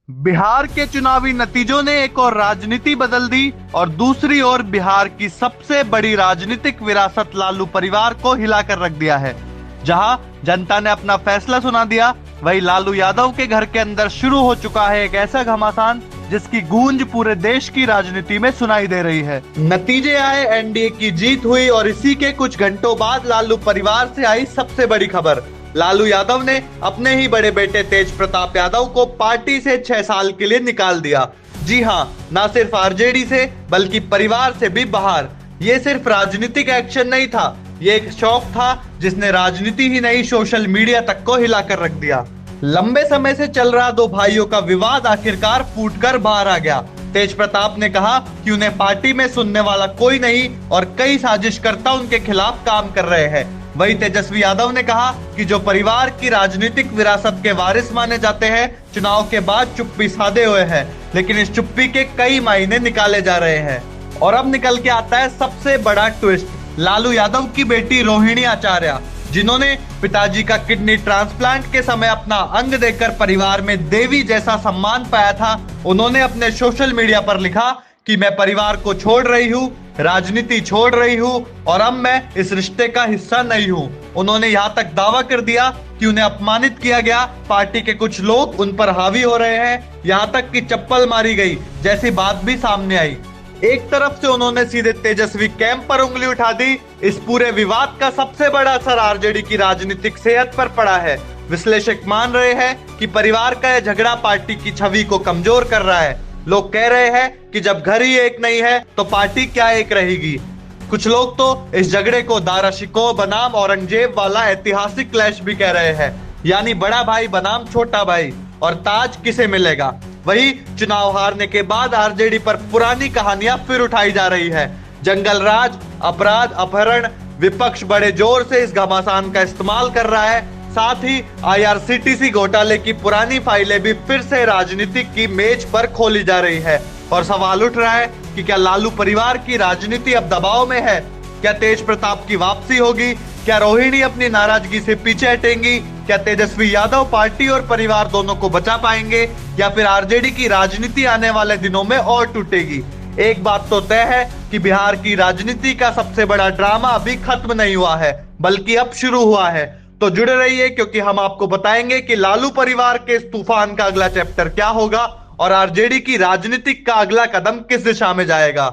बिहार के चुनावी नतीजों ने एक और राजनीति बदल दी और दूसरी ओर बिहार की सबसे बड़ी राजनीतिक विरासत लालू परिवार को हिलाकर रख दिया है। जहां जनता ने अपना फैसला सुना दिया, वहीं लालू यादव के घर के अंदर शुरू हो चुका है एक ऐसा घमासान जिसकी गूंज पूरे देश की राजनीति में सुनाई दे रही है। नतीजे आए, एनडीए की जीत हुई और इसी के कुछ घंटों बाद लालू परिवार से आई सबसे बड़ी खबर। लालू यादव ने अपने ही बड़े बेटे तेज प्रताप यादव को पार्टी से 6 साल के लिए निकाल दिया। जी हाँ, ना सिर्फ आरजेडी से बल्कि परिवार से भी बाहर। ये सिर्फ राजनीतिक एक्शन नहीं था, ये एक शौक था जिसने राजनीति ही नहीं सोशल मीडिया तक को हिलाकर रख दिया। लंबे समय से चल रहा दो भाइयों का विवाद आखिरकार फूटकर बाहर आ गया। तेज प्रताप ने कहा कि उन्हें पार्टी में सुनने वाला कोई नहीं और कई साजिशकर्ता उनके खिलाफ काम कर रहे हैं। वही तेजस्वी यादव ने कहा कि जो परिवार की राजनीतिक विरासत के वारिस माने जाते हैं, चुनाव के बाद चुप्पी साधे हुए हैं, लेकिन इस चुप्पी के कई मायने निकाले जा रहे हैं। और अब निकल के आता है सबसे बड़ा ट्विस्ट। लालू यादव की बेटी रोहिणी आचार्य, जिन्होंने पिताजी का किडनी ट्रांसप्लांट के समय अपना अंग देकर परिवार में देवी जैसा सम्मान पाया था, उन्होंने अपने सोशल मीडिया पर लिखा कि मैं परिवार को छोड़ रही हूँ, राजनीति छोड़ रही हूँ और अब मैं इस रिश्ते का हिस्सा नहीं हूँ। उन्होंने यहाँ तक दावा कर दिया कि उन्हें अपमानित किया गया, पार्टी के कुछ लोग उन पर हावी हो रहे हैं, यहाँ तक कि चप्पल मारी गई जैसी बात भी सामने आई। एक तरफ से उन्होंने सीधे तेजस्वी कैंप पर उंगली उठा दी। इस पूरे विवाद का सबसे बड़ा असर आरजेडी की राजनीतिक सेहत पर पड़ा है। विश्लेषक मान रहे हैं कि परिवार का यह झगड़ा पार्टी की छवि को कमजोर कर रहा है। लोग कह रहे हैं कि जब घर ही एक नहीं है तो पार्टी क्या एक रहेगी। कुछ लोग तो इस झगड़े को दारा शिकोह बनाम औरंगजेब वाला ऐतिहासिक क्लैश भी कह रहे हैं, यानी बड़ा भाई बनाम छोटा भाई, और ताज किसे मिलेगा। वही चुनाव हारने के बाद आरजेडी पर पुरानी कहानियां फिर उठाई जा रही है। जंगल राज, अपराध, अपहरण, विपक्ष बड़े जोर से इस घमासान का इस्तेमाल कर रहा है। साथ ही आईआरसीटीसी घोटाले की पुरानी फाइलें भी फिर से राजनीति की मेज पर खोली जा रही है और सवाल उठ रहा है कि क्या लालू परिवार की राजनीति अब दबाव में है? क्या तेज प्रताप की वापसी होगी? क्या रोहिणी अपनी नाराजगी से पीछे हटेंगी? क्या तेजस्वी यादव पार्टी और परिवार दोनों को बचा पाएंगे या फिर आरजेडी की राजनीति आने वाले दिनों में और टूटेगी? एक बात तो तय है कि बिहार की राजनीति का सबसे बड़ा ड्रामा अभी खत्म नहीं हुआ है, बल्कि अब शुरू हुआ है। तो जुड़े रहिए, क्योंकि हम आपको बताएंगे कि लालू परिवार के इस तूफान का अगला चैप्टर क्या होगा और आरजेडी की राजनीति का अगला कदम किस दिशा में जाएगा।